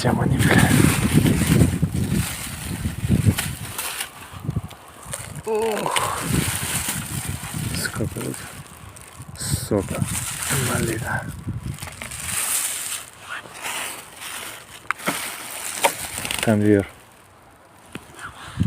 Листья манипуляют. Ох, сколько тут сока налито. Конвейер.